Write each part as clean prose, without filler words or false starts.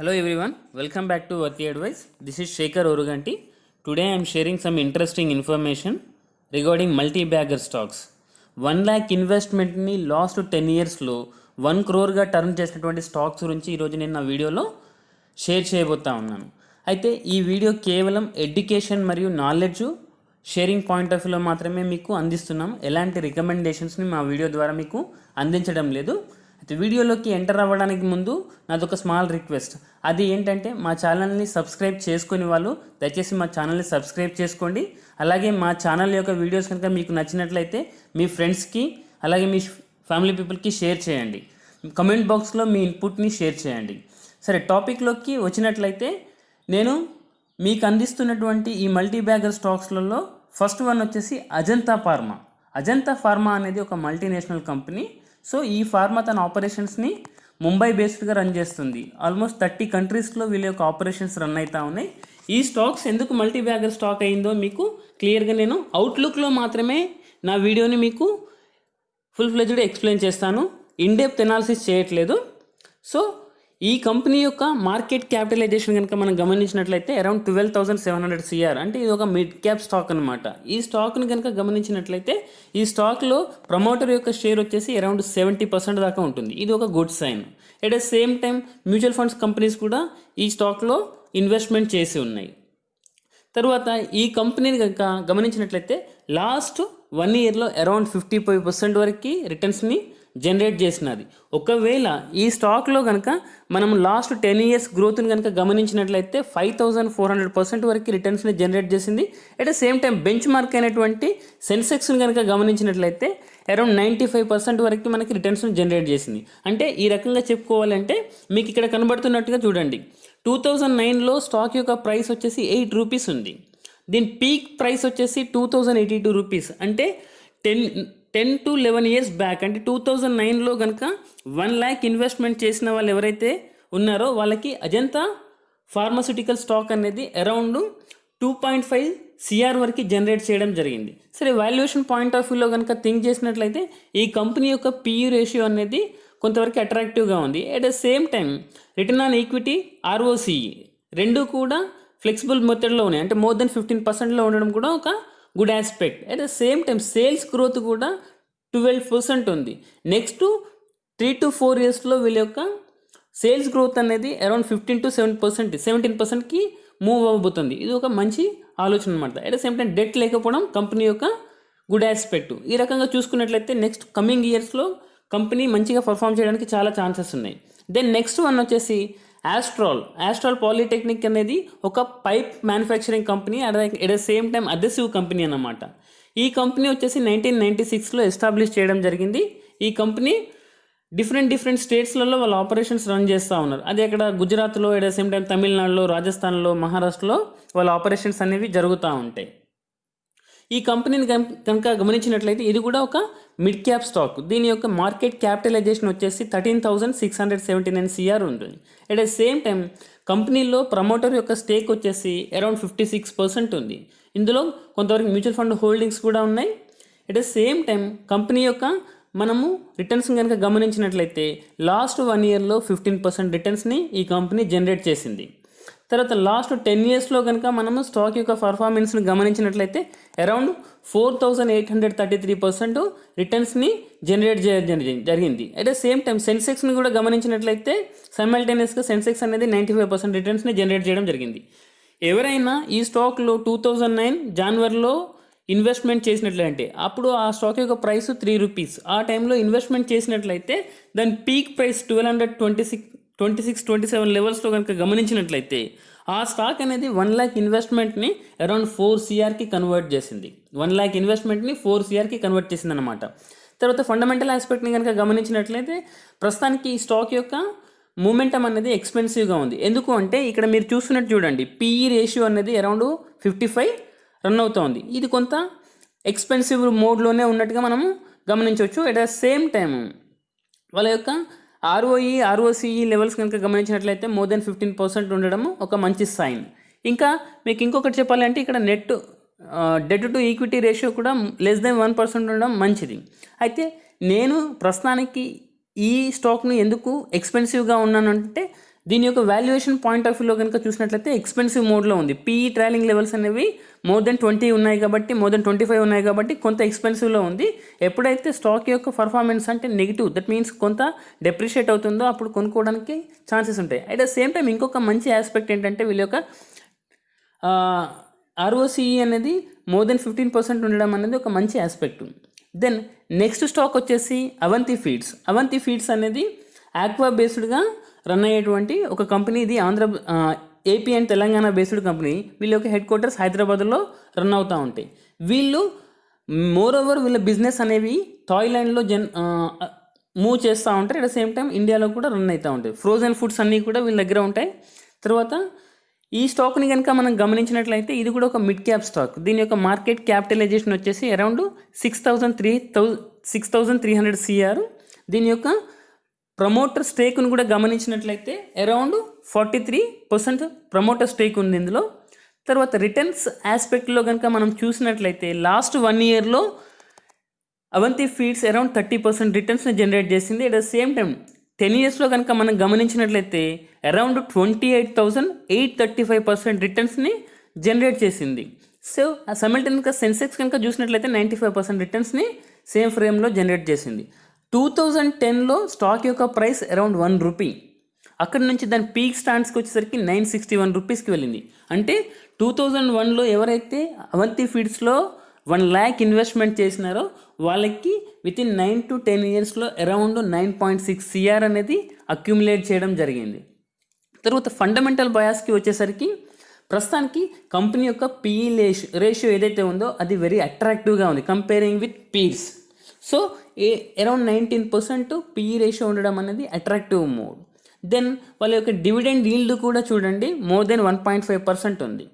Hello everyone, welcome back to Vati Advice. This is Shekhar Oruganti. Today I am sharing some interesting information regarding multi-bagger stocks. 1 lakh investment ni last 10 years లో 1 crore గా turn చేసినటువంటి stocks గురించి ఈరోజు నేను నా వీడియోలో share చేయబోతా ఉన్నాను. అయితే ఈ వీడియో కేవలం ఎడ్యుకేషన్ మరియు నాలెడ్జ్ షేరింగ్ పాయింట్ ఆఫ్ వ్యూలో మాత్రమే మీకు అందిస్తున్నాం. ఎలాంటి రికమెండేషన్స్ని మా వీడియో ద్వారా మీకు అందించడం లేదు. అయితే వీడియోలోకి ఎంటర్ అవ్వడానికి ముందు నాదొక స్మాల్ రిక్వెస్ట్. అది ఏంటంటే మా ఛానల్ని సబ్స్క్రైబ్ చేసుకునే వాళ్ళు దయచేసి మా ఛానల్ని సబ్స్క్రైబ్ చేసుకోండి. అలాగే మా ఛానల్ యొక్క వీడియోస్ కనుక మీకు నచ్చినట్లయితే మీ ఫ్రెండ్స్కి అలాగే మీ ఫ్యామిలీ పీపుల్కి షేర్ చేయండి. కమెంట్ బాక్స్లో మీ ఇన్పుట్ని షేర్ చేయండి. సరే, టాపిక్లోకి వచ్చినట్లయితే నేను మీకు అందిస్తున్నటువంటి ఈ మల్టీ బ్యాగర్ స్టాక్స్లలో ఫస్ట్ వన్ వచ్చేసి అజంతా ఫార్మా. అజంతా ఫార్మా అనేది ఒక మల్టీనేషనల్ కంపెనీ. సో ఈ ఫార్మా తన ఆపరేషన్స్ని ముంబై బేస్డ్గా రన్ చేస్తుంది. ఆల్మోస్ట్ 30 కంట్రీస్లో వీళ్ళ యొక్క ఆపరేషన్స్ రన్ అవుతూ ఉన్నాయి. ఈ స్టాక్స్ ఎందుకు మల్టీ బ్యాగర్ స్టాక్ అయిందో మీకు క్లియర్గా నేను అవుట్లుక్లో మాత్రమే నా వీడియోని మీకు ఫుల్ ఫ్లెజ్డ్గా ఎక్స్ప్లెయిన్ చేస్తాను. ఇన్డెప్త్ ఎనాలిసిస్ చేయట్లేదు. సో ఈ కంపెనీ యొక్క మార్కెట్ క్యాపిటలైజేషన్ కనుక మనం గమనించినట్లయితే అరౌండ్ 12,700 CR, అంటే ఇది ఒక మిడ్ క్యాప్ స్టాక్ అనమాట. ఈ స్టాక్ని కనుక గమనించినట్లయితే ఈ స్టాక్లో ప్రమోటర్ యొక్క షేర్ వచ్చేసి అరౌండ్ 70% దాకా ఉంటుంది. ఇది ఒక good sign. At the same time mutual funds companies కూడా ఈ స్టాక్లో ఇన్వెస్ట్మెంట్ చేసి ఉన్నాయి. తర్వాత ఈ కంపెనీని కనుక గమనించినట్లయితే లాస్ట్ 1 yearలో అరౌండ్ 55% వరకు రిటర్న్స్ని జనరేట్ చేసినది. ఒకవేళ ఈ స్టాక్లో కనుక మనం లాస్ట్ 10 years గ్రోత్ని కనుక గమనించినట్లయితే 5,400% వరకు రిటర్న్స్ని జనరేట్ చేసింది. At the same time bench mark అయినటువంటి సెన్సెక్స్ని కనుక గమనించినట్లయితే అరౌండ్ 95% వరకు మనకి రిటర్న్స్ని జనరేట్ చేసింది. అంటే ఈ రకంగా చెప్పుకోవాలంటే మీకు ఇక్కడ కనబడుతున్నట్టుగా చూడండి, 2009లో స్టాక్ యొక్క ప్రైస్ వచ్చేసి 8 రూపీస్ ఉంది. దీని పీక్ ప్రైస్ వచ్చేసి 2,082 రూపీస్. అంటే 10 to 11 years బ్యాక్, అంటే 2009లో కనుక 1 lakh ఇన్వెస్ట్మెంట్ చేసిన వాళ్ళు ఎవరైతే ఉన్నారో వాళ్ళకి అజంతా ఫార్మాస్యూటికల్ స్టాక్ అనేది అరౌండ్ 2.5 CR వరకు జనరేట్ చేయడం జరిగింది. సరే, వాల్యుయేషన్ పాయింట్ ఆఫ్ వ్యూలో కనుక థింక్ చేసినట్లయితే ఈ కంపెనీ యొక్క PE రేషియో అనేది కొంతవరకు అట్రాక్టివ్గా ఉంది. At the same time return on equity, ROCE రెండు కూడా ఫ్లెక్సిబుల్ మెథడ్లో ఉన్నాయి. అంటే మోర్ దెన్ 15%లో ఉండడం కూడా ఒక good aspect. At the same time sales growth కూడా 12% ఉంది. నెక్స్ట్ 3 to 4 yearsలో వీళ్ళ యొక్క సేల్స్ గ్రోత్ అనేది అరౌండ్ 15 to 17%కి మూవ్ అవ్వబోతుంది. ఇది ఒక మంచి ఆలోచన అనమాట. At the same time debt లేకపోవడం కంపెనీ యొక్క గుడ్ ఆస్పెక్ట్. ఈ రకంగా చూసుకున్నట్లయితే నెక్స్ట్ కమింగ్ ఇయర్స్లో కంపెనీ మంచిగా పర్ఫామ్ చేయడానికి చాలా ఛాన్సెస్ ఉన్నాయి. దెన్ నెక్స్ట్ వన్ వచ్చేసి ఆస్ట్రాల్ పాలిటెక్నిక్ అనేది ఒక pipe manufacturing company. At the same time adhesive company అన్నమాట. ఈ కంపెనీ వచ్చేసి 1996లో ఎస్టాబ్లిష్ చేయడం జరిగింది. ఈ కంపెనీ డిఫరెంట్ స్టేట్స్లలో వాళ్ళ ఆపరేషన్స్ రన్ చేస్తూ ఉన్నారు. అది అక్కడ గుజరాత్లో, అట్ ద సేమ్ టైం తమిళనాడులో, రాజస్థాన్లో, మహారాష్ట్రలో వాళ్ళ ఆపరేషన్స్ అనేవి జరుగుతూ ఉంటాయి. ఈ కంపెనీని కనుక గమనించినట్లయితే ఇది కూడా ఒక మిడ్ క్యాప్ స్టాక్. దీని యొక్క మార్కెట్ క్యాపిటలైజేషన్ వచ్చేసి 13,679 CR ఉంటుంది. అట్ ద సేమ్ టైం కంపెనీలో ప్రమోటర్ యొక్క స్టేక్ వచ్చేసి అరౌండ్ 56% ఉంది. ఇందులో కొంతవరకు మ్యూచువల్ ఫండ్ హోల్డింగ్స్ కూడా ఉన్నాయి. At the same time company యొక్క మనము రిటర్న్స్ కనుక గమనించినట్లయితే లాస్ట్ 1 yearలో 15% రిటర్న్స్ని ఈ కంపెనీ జనరేట్ చేసింది. తర్వాత లాస్ట్ 10 yearsలో కనుక మనము స్టాక్ యొక్క పర్ఫార్మెన్స్ని గమనించినట్లయితే అరౌండ్ 4,833% రిటర్న్స్ని జనరేట్ చేయడం జరిగింది. అట్ ద సేమ్ టైం సెన్సెక్స్ని కూడా గమనించినట్లయితే సైమల్టేనియస్గా సెన్సెక్స్ అనేది 95% రిటర్న్స్ని జనరేట్ చేయడం జరిగింది. ఎవరైనా ఈ స్టాక్లో 2009 జనవరిలో ఇన్వెస్ట్మెంట్ చేసినట్లయితే అప్పుడు ఆ స్టాక్ యొక్క ప్రైస్ 3 రూపీస్. ఆ టైంలో ఇన్వెస్ట్మెంట్ చేసినట్లయితే దాని పీక్ ప్రైస్ 1226-27 లెవెల్స్లో కనుక గమనించినట్లయితే ఆ స్టాక్ అనేది 1 lakh ఇన్వెస్ట్మెంట్ని అరౌండ్ 4 CRకి కన్వర్ట్ చేసింది. 1 lakh ఇన్వెస్ట్మెంట్ని 4 CRకి కన్వర్ట్ చేసింది అనమాట. తర్వాత ఫండమెంటల్ ఆస్పెక్ట్ని కనుక గమనించినట్లయితే ప్రస్తుతానికి ఈ స్టాక్ యొక్క మూమెంటం అనేది ఎక్స్పెన్సివ్గా ఉంది. ఎందుకు అంటే ఇక్కడ మీరు చూస్తున్నట్టు చూడండి, PE రేషియో అనేది అరౌండ్ 55 రన్ అవుతుంది. ఇది కొంత ఎక్స్పెన్సివ్ మోడ్లోనే ఉన్నట్టుగా మనము గమనించవచ్చు. అట్ ద సేమ్ టైం వాళ్ళ యొక్క ROCE లెవెల్స్ కనుక గమనించినట్లయితే మోర్ దెన్ 15% ఉండడం ఒక మంచి సైన్. ఇంకా మీకు ఇంకొకటి చెప్పాలంటే ఇక్కడ డెట్ టు ఈక్విటీ రేషియో కూడా లెస్ దెన్ 1% ఉండడం మంచిది. అయితే నేను ప్రస్తుతానికి ఈ స్టాక్ని ఎందుకు ఎక్స్పెన్సివ్గా ఉన్నానంటే దీని యొక్క వాల్యుయేషన్ పాయింట్ ఆఫ్ వ్యూలో కనుక చూసినట్లయితే ఎక్స్పెన్సివ్ మోడ్లో ఉంది. పీఈ ట్రైలింగ్ లెవెల్స్ అనేవి మోర్ దెన్ 20 ఉన్నాయి కాబట్టి, మోర్ దెన్ 25 ఉన్నాయి కాబట్టి కొంత ఎక్స్పెన్సివ్లో ఉంది. ఎప్పుడైతే స్టాక్ యొక్క పర్ఫార్మెన్స్ అంటే నెగిటివ్, దట్ మీన్స్ కొంత డెప్రిషియేట్ అవుతుందో అప్పుడు కొనుక్కోవడానికి ఛాన్సెస్ ఉంటాయి. అట్ ద సేమ్ టైం ఇంకొక మంచి ఆస్పెక్ట్ ఏంటంటే వీళ్ళ యొక్క ఆర్ఓసిఈ అనేది మోర్ దెన్ 15% ఉండడం అనేది ఒక మంచి ఆస్పెక్ట్. దెన్ నెక్స్ట్ స్టాక్ వచ్చేసి అవంతి ఫీడ్స్. అవంతి ఫీడ్స్ అనేది ఆక్వా బేస్డ్గా రన్ అయ్యేటువంటి ఒక కంపెనీ. ఇది AP and Telangana based company. వీళ్ళ యొక్క హెడ్ క్వార్టర్స్ హైదరాబాద్లో రన్ అవుతూ ఉంటాయి. వీళ్ళు మోర్ ఓవర్ వీళ్ళ బిజినెస్ అనేవి థాయిలాండ్లో మూవ్ చేస్తూ ఉంటారు. అట్ ద సేమ్ టైం ఇండియాలో కూడా రన్ అవుతూ ఉంటాయి. ఫ్రోజన్ ఫుడ్స్ అన్నీ కూడా వీళ్ళ దగ్గర ఉంటాయి. తర్వాత ఈ స్టాక్ని కనుక మనం గమనించినట్లయితే ఇది కూడా ఒక మిడ్ క్యాప్ స్టాక్. దీని యొక్క మార్కెట్ క్యాపిటలైజేషన్ వచ్చేసి అరౌండ్ 6,300 CR. దీని యొక్క ప్రమోటర్ స్టేక్ను కూడా గమనించినట్లయితే అరౌండ్ 43% ప్రమోటర్ స్టేక్ ఉంది ఇందులో. తర్వాత రిటర్న్స్ ఆస్పెక్ట్లో కనుక మనం చూసినట్లయితే లాస్ట్ 1 yearలో అవంతి ఫీడ్స్ అరౌండ్ 30% రిటర్న్స్ని జనరేట్ చేసింది. అట్ ద సేమ్ టైం 10 yearsలో కనుక మనం గమనించినట్లయితే అరౌండ్ 28,835% రిటర్న్స్ని జనరేట్ చేసింది. సో సైమల్టేనియస్గా సెన్సెక్స్ కనుక చూసినట్లయితే 95% రిటర్న్స్ని సేమ్ ఫ్రేమ్లో జనరేట్ చేసింది. 2010లో స్టాక్ యొక్క ప్రైస్ అరౌండ్ ₹1. అక్కడి నుంచి దాని పీక్ స్టాండ్స్కి వచ్చేసరికి 961 రూపీస్కి వెళ్ళింది. అంటే 2001లో ఎవరైతే అవంతి ఫీడ్స్లో 1 lakh ఇన్వెస్ట్మెంట్ చేసినారో వాళ్ళకి వితిన్ 9 to 10 yearsలో అరౌండ్ 9.6 CR అనేది అక్యుములేట్ చేయడం జరిగింది. తర్వాత ఫండమెంటల్ బయాస్కి వచ్చేసరికి ప్రస్తుతానికి కంపెనీ యొక్క పీఈ రేషియో ఏదైతే ఉందో అది వెరీ అట్రాక్టివ్గా ఉంది comparing with peers. So around 19% PE ratio ఉండడం అనేది అట్రాక్టివ్ మోడ్. దెన్ వాళ్ళ యొక్క డివిడెండ్ ఈల్డ్ కూడా చూడండి మోర్ దెన్ 1.5% ఉంది.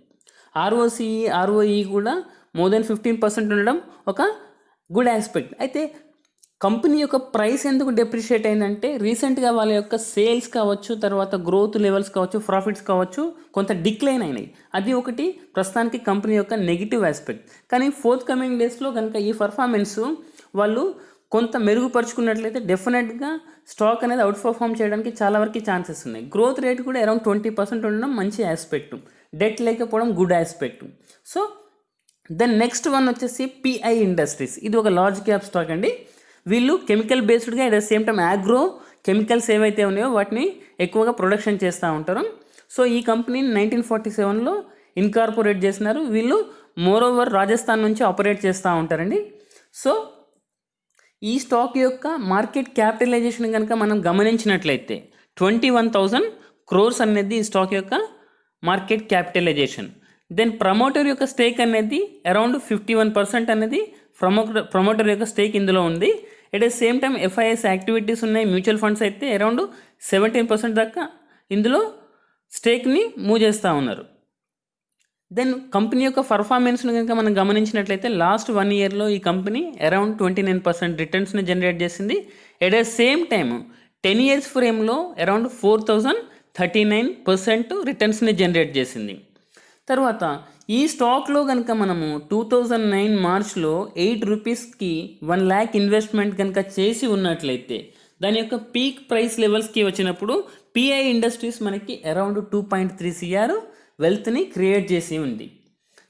ROE కూడా మోర్ దెన్ 15% ఉండడం ఒక గుడ్ ఆస్పెక్ట్. అయితే కంపెనీ యొక్క ప్రైస్ ఎందుకు డెప్రిషియేట్ అయిందంటే రీసెంట్గా వాళ్ళ యొక్క సేల్స్ కావచ్చు, తర్వాత గ్రోత్ లెవెల్స్ కావచ్చు, ప్రాఫిట్స్ కావచ్చు కొంత డిక్లైన్ అయినాయి. అది ఒకటి ప్రస్తుతానికి కంపెనీ యొక్క నెగిటివ్ ఆస్పెక్ట్. కానీ ఫోర్త్ కమింగ్ డేస్లో కనుక ఈ పర్ఫార్మెన్స్ వాళ్ళు కొంత మెరుగుపరుచుకున్నట్లయితే డెఫినెట్గా స్టాక్ అనేది అవుట్ పర్ఫామ్ చేయడానికి చాలా వరకు ఛాన్సెస్ ఉన్నాయి. గ్రోత్ రేట్ కూడా అరౌండ్ 20% ఉండడం మంచి ఆస్పెక్ట్. డెట్ లేకపోవడం good aspect. So then next one వచ్చేసి పిఐ ఇండస్ట్రీస్. ఇది ఒక లార్జ్ క్యాప్ స్టాక్ అండి. వీళ్ళు కెమికల్ బేస్డ్గా at the same time agro chemicals ఏవైతే ఉన్నాయో వాటిని ఎక్కువగా ప్రొడక్షన్ చేస్తూ ఉంటారు. సో ఈ కంపెనీని 1947లో ఇన్కార్పొరేట్ చేసినారు. వీళ్ళు మోర్ ఓవర్ రాజస్థాన్ నుంచి ఆపరేట్ చేస్తూ ఉంటారండి. సో ఈ స్టాక్ యొక్క మార్కెట్ క్యాపిటలైజేషన్ కనుక మనం గమనించినట్లయితే 21,000 crores అనేది ఈ స్టాక్ యొక్క మార్కెట్ క్యాపిటలైజేషన్. దెన్ ప్రమోటర్ యొక్క స్టేక్ అనేది అరౌండ్ 51% అనేది ప్రమోటర్ యొక్క స్టేక్ ఇందులో ఉంది. At the same time FIs activities ఉన్నాయి. మ్యూచువల్ ఫండ్స్ అయితే అరౌండ్ 17% దాకా ఇందులో స్టేక్ని మూవ్ చేస్తూ ఉన్నారు. దెన్ కంపెనీ యొక్క పర్ఫార్మెన్స్ను కనుక మనం గమనించినట్లయితే లాస్ట్ 1 yearలో ఈ కంపెనీ అరౌండ్ 29% రిటర్న్స్ని జనరేట్ చేసింది. At the same time 10 years ఫ్రేమ్లో అరౌండ్ 4,039% రిటర్న్స్ని జనరేట్ చేసింది. తర్వాత ఈ స్టాక్లో కనుక మనము 2009 మార్చ్లో ₹8కి 1 lakh ఇన్వెస్ట్మెంట్ కనుక చేసి ఉన్నట్లయితే దాని యొక్క పీక్ ప్రైస్ లెవెల్స్కి వచ్చినప్పుడు పిఐ ఇండస్ట్రీస్ మనకి అరౌండ్ 2.3 CR వెల్త్ని క్రియేట్ చేసి ఉంది.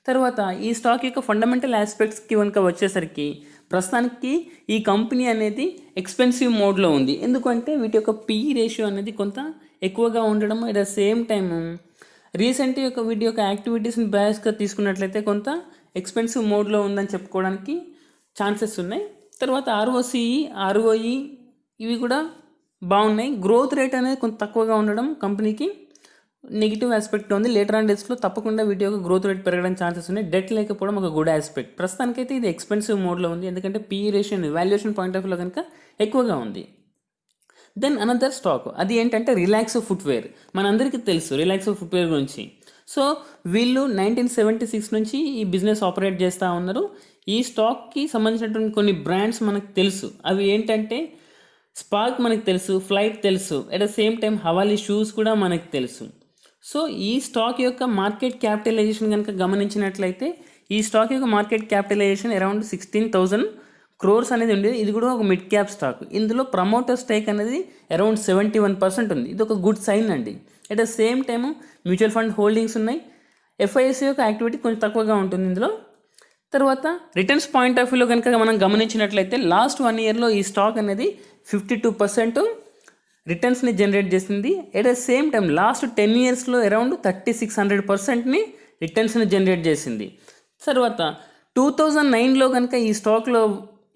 తర్వాత ఈ స్టాక్ యొక్క ఫండమెంటల్ ఆస్పెక్ట్స్కి కనుక వచ్చేసరికి ప్రస్తుతానికి ఈ కంపెనీ అనేది ఎక్స్పెన్సివ్ మోడ్లో ఉంది. ఎందుకంటే వీటి యొక్క పిఈ రేషియో అనేది కొంత ఎక్కువగా ఉండడం, at the same time recent యొక్క వీటి యొక్క యాక్టివిటీస్ని బయాస్గా తీసుకున్నట్లయితే కొంత ఎక్స్పెన్సివ్ మోడ్లో ఉందని చెప్పుకోవడానికి ఛాన్సెస్ ఉన్నాయి. తర్వాత ROE ఇవి కూడా బాగున్నాయి. గ్రోత్ రేట్ అనేది కొంత తక్కువగా ఉండడం కంపెనీకి నెగిటివ్ ఆస్పెక్ట్ ఉంది. లేటర్ ఆన్ డేస్లో తప్పకుండా వీటి యొక్క గ్రోత్ రేట్ పెరగడానికి ఛాన్సెస్ ఉన్నాయి. డెట్ లేకపోవడం ఒక గుడ్ ఆస్పెక్ట్. ప్రస్తుతానికైతే ఇది ఎక్స్పెన్సివ్ మోడ్లో ఉంది, ఎందుకంటే PE ratio valuation point of వ్యూలో కనుక ఎక్కువగా ఉంది. దెన్ అనదర్ స్టాక్ అది ఏంటంటే రిలాక్సో ఫుట్వేర్. మనందరికీ తెలుసు రిలాక్సో ఫుట్వేర్ గురించి. సో వీళ్ళు 1976 నుంచి ఈ బిజినెస్ ఆపరేట్ చేస్తూ ఉన్నారు. ఈ స్టాక్కి సంబంధించినటువంటి కొన్ని బ్రాండ్స్ మనకు తెలుసు. అవి ఏంటంటే స్పార్క్ మనకు తెలుసు, ఫ్లైట్ తెలుసు, అట్ ద సేమ్ టైం హవాలీ షూస్ కూడా మనకు తెలుసు. సో ఈ స్టాక్ యొక్క మార్కెట్ క్యాపిటలైజేషన్ కనుక గమనించినట్లయితే ఈ స్టాక్ యొక్క మార్కెట్ క్యాపిటలైజేషన్ అరౌండ్ 16,000 crores అనేది ఉండేది. ఇది కూడా ఒక మిడ్ క్యాప్ స్టాక్. ఇందులో ప్రమోటర్ స్టేక్ అనేది అరౌండ్ 71% ఉంది. ఇది ఒక గుడ్ సైన్ అండి. At the same time mutual fund holdings ఉన్నాయి. ఎఫ్ఐఎస్ యొక్క యాక్టివిటీ కొంచెం తక్కువగా ఉంటుంది ఇందులో. తర్వాత రిటర్న్స్ పాయింట్ ఆఫ్ వ్యూలో కనుక మనం గమనించినట్లయితే లాస్ట్ 1 ఇయర్లో ఈ స్టాక్ అనేది 52% రిటర్న్స్ని జనరేట్ చేసింది. At the same time last 10 ఇయర్స్లో అరౌండ్ 3600%ని రిటర్న్స్ని జనరేట్ చేసింది. తర్వాత 2009లో కనుక ఈ స్టాక్లో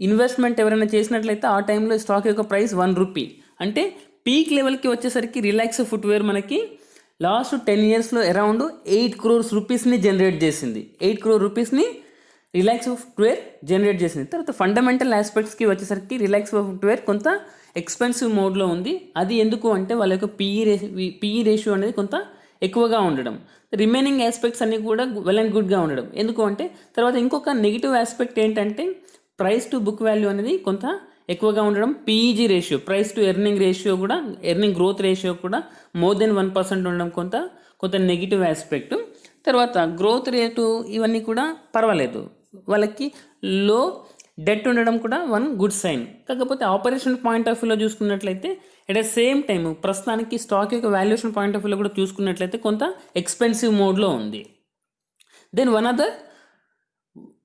ఇన్వెస్ట్మెంట్ ఎవరైనా చేసినట్లయితే ఆ టైంలో ఈ స్టాక్ యొక్క ప్రైస్ ₹1. అంటే పీక్ లెవెల్కి వచ్చేసరికి రిలాక్స్ ఫుట్వేర్ మనకి లాస్ట్ 10 ఇయర్స్లో అరౌండ్ 8 crores రూపీస్ని జనరేట్ చేసింది. 8 crore రూపీస్ని రిలాక్స్ ఫుట్వేర్ జనరేట్ చేసింది. తర్వాత ఫండమెంటల్ ఆస్పెక్ట్స్కి వచ్చేసరికి రిలాక్స్ ఫుట్వేర్ కొంత ఎక్స్పెన్సివ్ మోడ్లో ఉంది. అది ఎందుకు అంటే వాళ్ళ యొక్క పిఈ రేషియో అనేది కొంత ఎక్కువగా ఉండడం, రిమైనింగ్ ఆస్పెక్ట్స్ అన్నీ కూడా వెల్ అండ్ గుడ్గా ఉండడం. ఎందుకు అంటే తర్వాత ఇంకొక నెగిటివ్ ఆస్పెక్ట్ ఏంటంటే ప్రైస్ టు బుక్ వాల్యూ అనేది కొంత ఎక్కువగా ఉండడం, PEG ratio price to earning ratio కూడా ఎర్నింగ్ గ్రోత్ రేషియో కూడా మోర్ దెన్ 1% ఉండడం కొంత నెగిటివ్ ఆస్పెక్ట్. తర్వాత గ్రోత్ రేటు ఇవన్నీ కూడా పర్వాలేదు, వాళ్ళకి లో డెట్ ఉండడం కూడా వన్ గుడ్ సైన్. కాకపోతే ఆపరేషన్ పాయింట్ ఆఫ్ వ్యూలో చూసుకున్నట్లయితే ఎట్ ద సేమ్ టైం ప్రస్తుతానికి స్టాక్ యొక్క వాల్యుయేషన్ పాయింట్ ఆఫ్ వ్యూలో కూడా చూసుకున్నట్లయితే కొంత ఎక్స్పెన్సివ్ మోడ్లో ఉంది. Then one other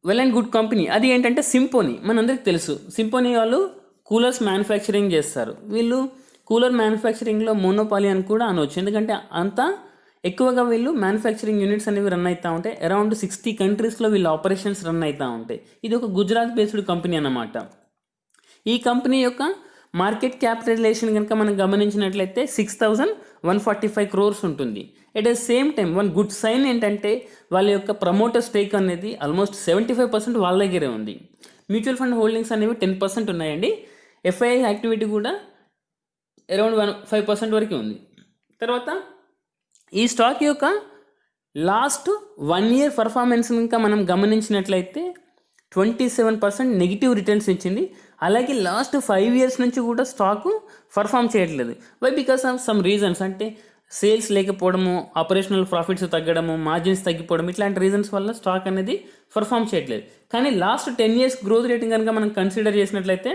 well and good company అది ఏంటంటే సింపోనీ. మనందరికీ తెలుసు సింపోనీ వాళ్ళు కూలర్స్ మ్యానుఫ్యాక్చరింగ్ చేస్తారు. వీళ్ళు కూలర్ మ్యానుఫ్యాక్చరింగ్లో మోనోపాలి అని కూడా అనవచ్చు, ఎందుకంటే అంత ఎక్కువగా వీళ్ళు మ్యానుఫ్యాక్చరింగ్ యూనిట్స్ అనేవి రన్ అవుతూ ఉంటాయి. అరౌండ్ 60 కంట్రీస్లో వీళ్ళ ఆపరేషన్స్ రన్ అవుతూ ఉంటాయి. ఇది ఒక గుజరాత్ బేస్డ్ కంపెనీ అన్నమాట. ఈ కంపెనీ యొక్క మార్కెట్ క్యాపిటలైజేషన్ కనుక మనం గమనించినట్లయితే 6145 crores ఉంటుంది. At the same time one good sign ఏంటంటే వాళ్ళ యొక్క ప్రమోటర్ స్టేక్ అనేది ఆల్మోస్ట్ 75% వాళ్ళ దగ్గరే ఉంది. మ్యూచువల్ ఫండ్ హోల్డింగ్స్ అనేవి 10% ఉన్నాయండి. ఎఫ్ఐఐ యాక్టివిటీ కూడా అరౌండ్ 5% వరకు ఉంది. తర్వాత ఈ స్టాక్ యొక్క లాస్ట్ 1 ఇయర్ పర్ఫార్మెన్స్ ఇంకా మనం గమనించినట్లయితే 27% నెగిటివ్ రిటర్న్స్ ఇచ్చింది. అలాగే లాస్ట్ 5 ఇయర్స్ నుంచి కూడా స్టాకు పర్ఫామ్ చేయట్లేదు. Why? Because of some reasons, అంటే సేల్స్ లేకపోవడము, ఆపరేషనల్ ప్రాఫిట్స్ తగ్గడము, మార్జిన్స్ తగ్గిపోవడం, ఇట్లాంటి రీజన్స్ వల్ల స్టాక్ అనేది పర్ఫామ్ చేయట్లేదు. కానీ లాస్ట్ 10 ఇయర్స్ గ్రోత్ రేటింగ్ కనుక మనం కన్సిడర్ చేసినట్లయితే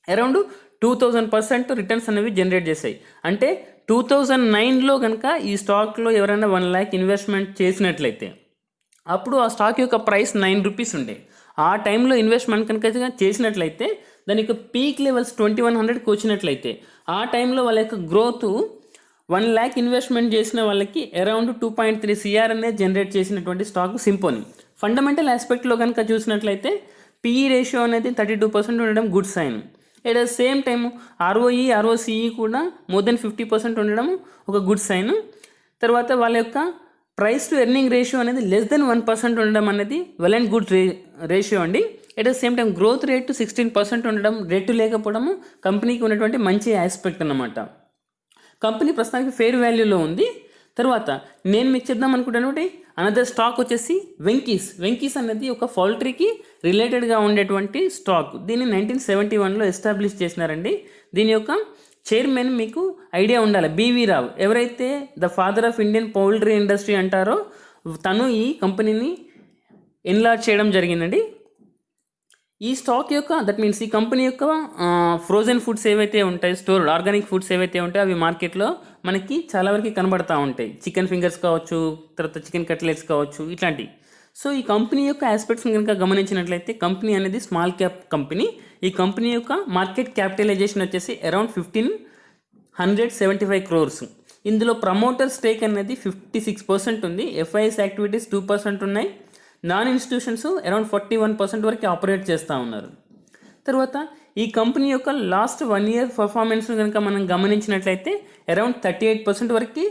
అరౌండ్ 2000% రిటర్న్స్ అనేవి జనరేట్ చేశాయి. అంటే 2009లో కనుక ఈ స్టాక్లో ఎవరైనా 1 lakh ఇన్వెస్ట్మెంట్ చేసినట్లయితే అప్పుడు ఆ స్టాక్ యొక్క ప్రైస్ ₹9 ఉండే. ఆ టైంలో ఇన్వెస్ట్మెంట్ కనుక చేసినట్లయితే దాని యొక్క పీక్ లెవెల్స్ 2100కి వచ్చినట్లయితే ఆ టైంలో వాళ్ళ యొక్క గ్రోత్ 1 lakh ఇన్వెస్ట్మెంట్ చేసిన వాళ్ళకి అరౌండ్ 2.3 CR అనేది జనరేట్ చేసినటువంటి స్టాక్ సింపోనీ. ఫండమెంటల్ ఆస్పెక్ట్లో కనుక చూసినట్లయితే పిఈ రేషియో అనేది 32% ఉండడం good sign. At the same time ROE, ROCE కూడా మోర్ దెన్ 50% ఉండడం ఒక గుడ్ సైన్. తర్వాత వాళ్ళ యొక్క ప్రైస్ టు ఎర్నింగ్ రేషియో అనేది లెస్ దెన్ 1% ఉండడం అనేది వెల్ అండ్ గుడ్ రేషియో అండి. At the same time growth rate 16% ఉండడం, రేటు లేకపోవడము కంపెనీకి ఉన్నటువంటి మంచి ఆస్పెక్ట్ అన్నమాట. కంపెనీ ప్రస్తుతానికి ఫెయిర్ వాల్యూలో ఉంది. తర్వాత నేను మీకు చెప్దాం అనుకుంటాను అనదర్ స్టాక్ వచ్చేసి వెంకీస్ అనేది ఒక పౌల్ట్రీకి రిలేటెడ్గా ఉండేటువంటి స్టాక్. దీన్ని 1971లో ఎస్టాబ్లిష్ చేసినారండి. దీని యొక్క చైర్మన్ మీకు ఐడియా ఉండాలి, బివి రావు. ఎవరైతే the father of Indian poultry industry అంటారో తను ఈ కంపెనీని ఎన్లార్జ్ చేయడం జరిగిందండి. ఈ స్టాక్ యొక్క దట్ మీన్స్ ఈ కంపెనీ యొక్క ఫ్రోజన్ ఫుడ్స్ ఏవైతే ఉంటాయి, స్టోర్డ్ ఆర్గానిక్ ఫుడ్స్ ఏవైతే ఉంటాయో అవి మార్కెట్లో మనకి చాలా వరకు కనబడతా ఉంటాయి. చికెన్ ఫింగర్స్ కావచ్చు, తర్వాత చికెన్ కట్లెట్స్ కావచ్చు, ఇట్లాంటివి. సో ఈ కంపెనీ యొక్క ఆస్పెక్ట్స్ని కనుక గమనించినట్లయితే కంపెనీ అనేది స్మాల్ క్యాప్ కంపెనీ. ఈ కంపెనీ యొక్క మార్కెట్ క్యాపిటలైజేషన్ వచ్చేసి అరౌండ్ 1575 crores. ఇందులో ప్రమోటర్ స్టేక్ అనేది 56% ఉంది. ఎఫ్ఐఎస్ యాక్టివిటీస్ 2% ఉన్నాయి. నాన్ ఇన్స్టిట్యూషన్స్ అరౌండ్ 41% వరకు ఆపరేట్ చేస్తూ ఉన్నారు. తర్వాత ఈ కంపెనీ యొక్క లాస్ట్ 1 ఇయర్ పర్ఫార్మెన్స్ కనుక మనం గమనించినట్లయితే అరౌండ్ 38% వరకు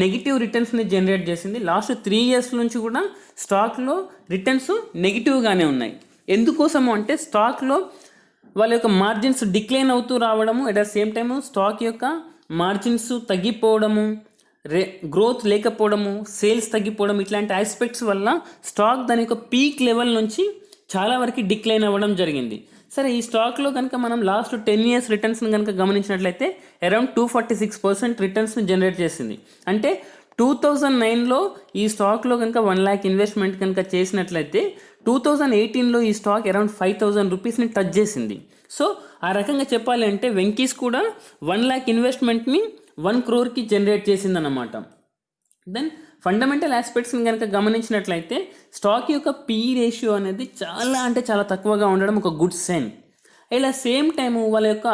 నెగిటివ్ రిటర్న్స్ని జనరేట్ చేసింది. లాస్ట్ 3 ఇయర్స్ నుంచి కూడా స్టాక్లో రిటర్న్స్ నెగిటివ్గానే ఉన్నాయి. ఎందుకోసము అంటే స్టాక్లో వాళ్ళ యొక్క మార్జిన్స్ డిక్లైన్ అవుతూ రావడము, at the same time stock యొక్క మార్జిన్స్ తగ్గిపోవడము, గ్రోత్ లేకపోవడము, సేల్స్ తగ్గిపోవడం, ఇట్లాంటి ఆస్పెక్ట్స్ వల్ల స్టాక్ దాని యొక్క పీక్ లెవెల్ నుంచి చాలా వరకు డిక్లైన్ అవ్వడం జరిగింది. సరే, ఈ స్టాక్లో కనుక మనం లాస్ట్ 10 ఇయర్స్ రిటర్న్స్ని కనుక గమనించినట్లయితే అరౌండ్ 246% రిటర్న్స్ని జనరేట్ చేసింది. అంటే 2009లో ఈ స్టాక్లో కనుక 1 lakh ఇన్వెస్ట్మెంట్ కనుక చేసినట్లయితే 2018లో ఈ స్టాక్ అరౌండ్ 5000 రూపీస్ని టచ్ చేసింది. సో ఆ రకంగా చెప్పాలి అంటే వెంకీస్ కూడా 1 lakh ఇన్వెస్ట్మెంట్ని 1 crore జనరేట్ చేసిందన్నమాట. దెన్ ఫండమెంటల్ ఆస్పెక్ట్స్ని కనుక గమనించినట్లయితే స్టాక్ యొక్క పిఈ రేషియో అనేది చాలా తక్కువగా ఉండడం ఒక గుడ్ సైన్. ఇలా సేమ్ టైము వాళ్ళ యొక్క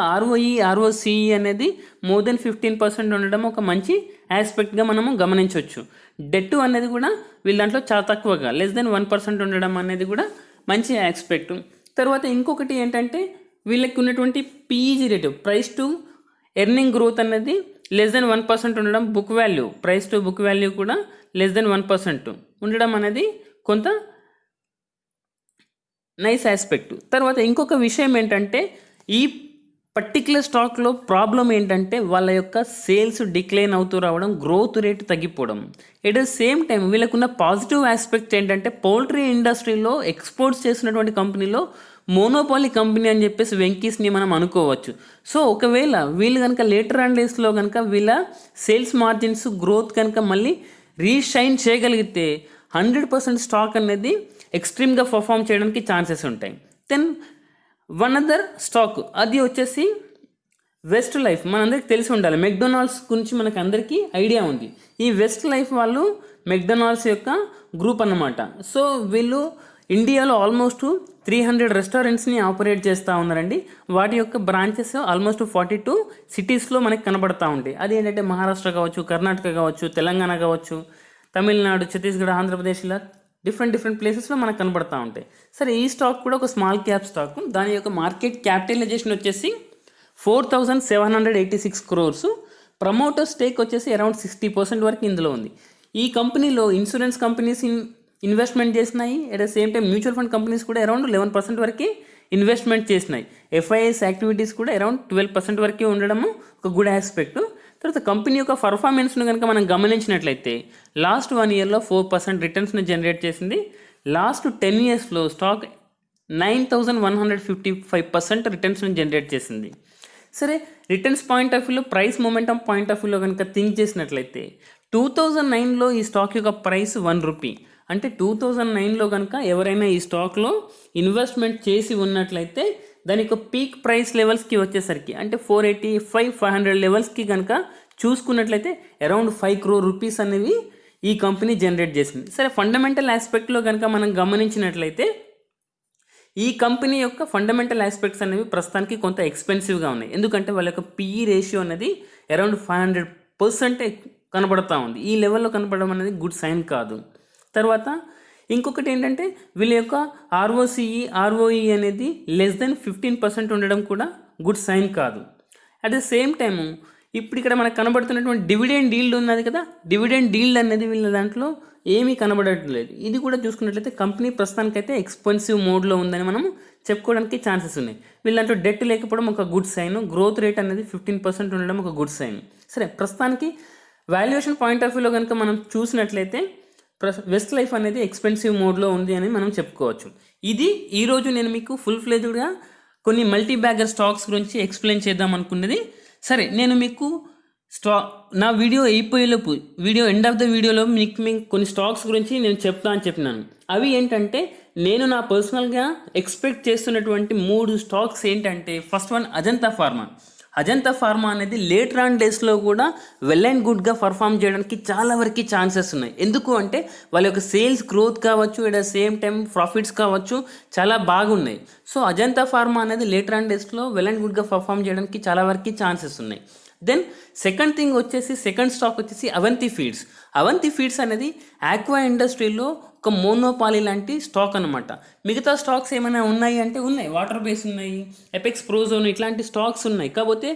ఆర్ఓసిఈ అనేది మోర్ దెన్ 15% ఉండడం ఒక మంచి ఆస్పెక్ట్గా మనము గమనించవచ్చు. డెట్ అనేది కూడా వీళ్ళ దాంట్లో చాలా తక్కువగా లెస్ దెన్ 1% ఉండడం అనేది కూడా మంచి ఆస్పెక్ట్. తర్వాత ఇంకొకటి ఏంటంటే వీళ్ళకి ఉన్నటువంటి పిఈజీ rate, price to earning growth అనేది లెస్ దెన్ 1% ఉండడం, book value, price to book value కూడా లెస్ దెన్ 1% ఉండడం అనేది కొంత నైస్ ఆస్పెక్ట్. తర్వాత ఇంకొక విషయం ఏంటంటే ఈ పర్టికులర్ స్టాక్లో ప్రాబ్లం ఏంటంటే వాళ్ళ యొక్క సేల్స్ డిక్లైన్ అవుతూ రావడం, గ్రోత్ రేట్ తగ్గిపోవడం. ఎట్ ద సేమ్ టైం వీళ్ళకున్న పాజిటివ్ ఆస్పెక్ట్ ఏంటంటే పౌల్ట్రీ ఇండస్ట్రీలో ఎక్స్పోర్ట్స్ చేసినటువంటి కంపెనీలో మోనోపాలీ కంపెనీ అని చెప్పేసి వెంకీస్ని మనం అనుకోవచ్చు. సో ఒకవేళ వీళ్ళు కనుక లేటర్ ఆన్ డేస్లో కనుక వీళ్ళ సేల్స్ మార్జిన్స్ గ్రోత్ కనుక మళ్ళీ రీషైన్ చేయగలిగితే 100% స్టాక్ అనేది ఎక్స్ట్రీమ్గా పర్ఫామ్ చేయడానికి ఛాన్సెస్ ఉంటాయి. దెన్ వన్ అదర్ స్టాక్ అది వచ్చేసి వెస్ట్ లైఫ్. మనందరికీ తెలిసి ఉండాలి, మెక్డొనాల్డ్స్ గురించి మనకు అందరికీ ఐడియా ఉంది. ఈ వెస్ట్ లైఫ్ వాళ్ళు మెక్డొనాల్డ్స్ యొక్క గ్రూప్ అన్నమాట. సో వీళ్ళు ఇండియాలో ఆల్మోస్ట్ 300 రెస్టారెంట్స్ని ఆపరేట్ చేస్తూ ఉన్నారండి. వాటి యొక్క బ్రాంచెస్ ఆల్మోస్ట్ 42 సిటీస్లో మనకి కనబడతూ ఉంటాయి. అది ఏంటంటే మహారాష్ట్ర కావచ్చు, కర్ణాటక కావచ్చు, తెలంగాణ కావచ్చు, తమిళనాడు, ఛత్తీస్గఢ్, ఆంధ్రప్రదేశ్, ఇలా డిఫరెంట్ ప్లేసెస్లో మనకు కనబడతూ ఉంటాయి. సరే, ఈ స్టాక్ కూడా ఒక స్మాల్ క్యాప్ స్టాక్. దాని యొక్క మార్కెట్ క్యాపిటలైజేషన్ వచ్చేసి 4,786 crores. ప్రమోటర్ స్టేక్ వచ్చేసి అరౌండ్ 60% వరకు ఇందులో ఉంది. ఈ కంపెనీలో ఇన్సూరెన్స్ కంపెనీస్ ఇన్వెస్ట్మెంట్ చేసినాయి. At the same time mutual fund companies కూడా అరౌండ్ 11% వరకు ఇన్వెస్ట్మెంట్ చేసినాయి. ఎఫ్ఐఎస్ యాక్టివిటీస్ కూడా అరౌండ్ 12% వరకు ఉండడము ఒక గుడ్ ఆస్పెక్ట్. తర్వాత కంపెనీ యొక్క పర్ఫార్మెన్స్ను కనుక మనం గమనించినట్లయితే లాస్ట్ 1 yearలో 4% రిటర్న్స్ని జనరేట్ చేసింది. లాస్ట్ 10 yearsలో స్టాక్ 9,155% రిటర్న్స్ని జనరేట్ చేసింది. సరే, రిటర్న్స్ పాయింట్ ఆఫ్ వ్యూలో, ప్రైస్ మొమెంటమ్ పాయింట్ ఆఫ్ వ్యూలో కనుక థింక్ చేసినట్లయితే 2009లో ఈ స్టాక్ యొక్క ప్రైస్ 1 రూపీ. అంటే 2009లో కనుక ఎవరైనా ఈ స్టాక్లో ఇన్వెస్ట్మెంట్ చేసి ఉన్నట్లయితే దాని యొక్క పీక్ ప్రైస్ లెవెల్స్కి వచ్చేసరికి అంటే 485, 500 లెవెల్స్కి కనుక చూసుకున్నట్లయితే అరౌండ్ 5 crore రూపీస్ అనేవి ఈ కంపెనీ జనరేట్ చేసింది. సరే, ఫండమెంటల్ ఆస్పెక్ట్లో కనుక మనం గమనించినట్లయితే ఈ కంపెనీ యొక్క ఫండమెంటల్ ఆస్పెక్ట్స్ అనేవి ప్రస్తుతానికి కొంత ఎక్స్పెన్సివ్గా ఉన్నాయి. ఎందుకంటే వాళ్ళ యొక్క పిఈ రేషియో అనేది అరౌండ్ 500% కనబడుతూ ఉంది. ఈ లెవెల్లో కనపడడం అనేది గుడ్ సైన్ కాదు. తర్వాత ఇంకొకటి ఏంటంటే వీళ్ళ యొక్క ఆర్ఓఈ అనేది లెస్ దెన్ 15% ఉండడం కూడా గుడ్ సైన్ కాదు. అట్ ద సేమ్ టైము ఇప్పుడు ఇక్కడ మనకు కనబడుతున్నటువంటి డివిడెండ్ డీల్డ్ ఉన్నది కదా, డివిడెండ్ డీల్డ్ అనేది వీళ్ళ దాంట్లో ఏమీ కనబడట్లేదు. ఇది కూడా చూసుకున్నట్లయితే కంపెనీ ప్రస్తుతానికైతే ఎక్స్పెన్సివ్ మోడ్లో ఉందని మనం చెప్పుకోవడానికి ఛాన్సెస్ ఉన్నాయి. వీళ్ళ దాంట్లో డెట్ లేకపోవడం ఒక గుడ్ సైన్, గ్రోత్ రేట్ అనేది 15% ఉండడం ఒక గుడ్ సైన్. సరే, ప్రస్తుతానికి వాల్యుయేషన్ పాయింట్ ఆఫ్ వ్యూలో కనుక మనం చూసినట్లయితే వెస్ట్ లైఫ్ అనేది ఎక్స్పెన్సివ్ మోడ్లో ఉంది అని మనం చెప్పుకోవచ్చు. ఇది ఈరోజు నేను మీకు ఫుల్ ఫ్లెజ్డ్గా కొన్ని మల్టీ బ్యాగర్ స్టాక్స్ గురించి ఎక్స్ప్లెయిన్ చేద్దాం అనుకున్నది. సరే, నేను మీకు నా వీడియో అయిపోయేలోపు ఎండ్ ఆఫ్ ద వీడియోలో మీకు కొన్ని స్టాక్స్ గురించి నేను చెప్తా అని చెప్పినాను. అవి ఏంటంటే నేను నా పర్సనల్గా ఎక్స్పెక్ట్ చేస్తున్నటువంటి 3 స్టాక్స్ ఏంటంటే, ఫస్ట్ వన్ అజంతా ఫార్మా అనేది లేటర్ ఆన్ డేస్లో కూడా వెల్ అండ్ గుడ్గా పర్ఫామ్ చేయడానికి చాలా వరకు ఛాన్సెస్ ఉన్నాయి. ఎందుకు అంటే వాళ్ళ యొక్క సేల్స్ గ్రోత్ కావచ్చు, at the same time profits కావచ్చు, చాలా బాగున్నాయి. సో అజంతా ఫార్మా అనేది లేటర్ ఆన్ డేస్లో వెల్ అండ్ గుడ్గా పర్ఫామ్ చేయడానికి చాలా వరకు ఛాన్సెస్ ఉన్నాయి. దెన్ సెకండ్ స్టాక్ వచ్చేసి అవంతి ఫీడ్స్ అనేది ఆక్వా ఇండస్ట్రీలో ఒక మోనోపాలీ లాంటి స్టాక్ అనమాట. మిగతా స్టాక్స్ ఏమైనా ఉన్నాయి అంటే ఉన్నాయి, వాటర్ బేస్ ఉన్నాయి, ఎపెక్స్ ప్రోజోన్ ఇట్లాంటి స్టాక్స్ ఉన్నాయి. కాకపోతే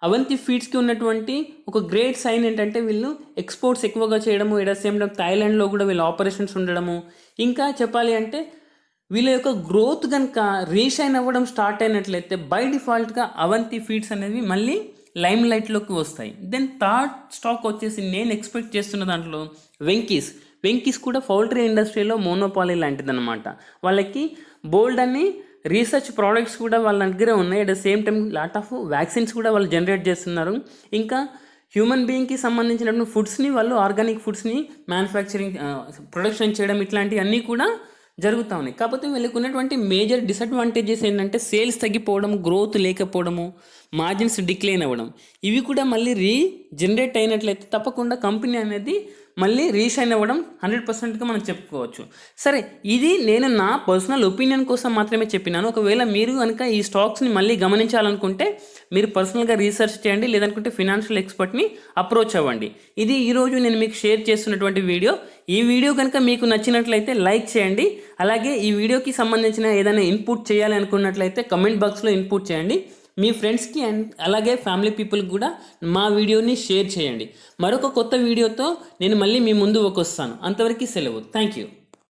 అవంతి ఫీడ్స్కి ఉన్నటువంటి ఒక గ్రేట్ సైన్ ఏంటంటే వీళ్ళు ఎక్స్పోర్ట్స్ ఎక్కువగా చేయడము, ఎట్ ద సేమ్ టైం థాయిలాండ్లో కూడా వీళ్ళ ఆపరేషన్స్ ఉండడము. ఇంకా చెప్పాలి అంటే వీళ్ళ యొక్క గ్రోత్ కనుక రీషైన్ అవ్వడం స్టార్ట్ అయినట్లయితే బై డిఫాల్ట్గా అవంతి ఫీడ్స్ అనేవి మళ్ళీ లైమ్ లైట్లోకి వస్తాయి. దెన్ థర్డ్ స్టాక్ వచ్చేసి నేను ఎక్స్పెక్ట్ చేస్తున్న దాంట్లో వెంకీస్ కూడా పౌల్ట్రీ ఇండస్ట్రీలో మోనోపాలీ లాంటిదన్నమాట. వాళ్ళకి బోల్డ్ అని రీసెర్చ్ ప్రోడక్ట్స్ కూడా వాళ్ళ దగ్గర ఉన్నాయి. At the same time lot of vaccines కూడా వాళ్ళు జనరేట్ చేస్తున్నారు. ఇంకా హ్యూమన్ బీయింగ్కి సంబంధించినటువంటి ఫుడ్స్ని వాళ్ళు ఆర్గానిక్ ఫుడ్స్ని మ్యానుఫ్యాక్చరింగ్ ప్రొడక్షన్ చేయడం ఇట్లాంటివన్నీ కూడా జరుగుతూ ఉన్నాయి. కాకపోతే వీళ్ళకి ఉన్నటువంటి మేజర్ డిసడ్వాంటేజెస్ ఏంటంటే సేల్స్ తగ్గిపోవడం, గ్రోత్ లేకపోవడము, మార్జిన్స్ డిక్లైన్ అవ్వడం, ఇవి కూడా మళ్ళీ జనరేట్ అయినట్లయితే తప్పకుండా కంపెనీ అనేది మళ్ళీ రీషైన్ అవ్వడం 100%గా మనం చెప్పుకోవచ్చు. సరే, ఇది నేను నా పర్సనల్ ఒపీనియన్ కోసం మాత్రమే చెప్పినాను. ఒకవేళ మీరు కనుక ఈ స్టాక్స్ని మళ్ళీ గమనించాలనుకుంటే మీరు పర్సనల్గా రీసెర్చ్ చేయండి, లేదనుకుంటే ఫినాన్షియల్ ఎక్స్పర్ట్ని అప్రోచ్ అవ్వండి. ఇది ఈరోజు నేను మీకు షేర్ చేస్తున్నటువంటి వీడియో. ఈ వీడియో కనుక మీకు నచ్చినట్లయితే లైక్ చేయండి. అలాగే ఈ వీడియోకి సంబంధించిన ఏదైనా ఇన్పుట్ చేయాలి అనుకున్నట్లయితే కమెంట్ బాక్స్లో ఇన్పుట్ చేయండి. మీ ఫ్రెండ్స్కి అండ్ అలాగే ఫ్యామిలీ పీపుల్కి కూడా మా వీడియోని షేర్ చేయండి. మరొక కొత్త వీడియోతో నేను మళ్ళీ మీ ముందు వస్తాను. అంతవరకు సెలవు. Thank you.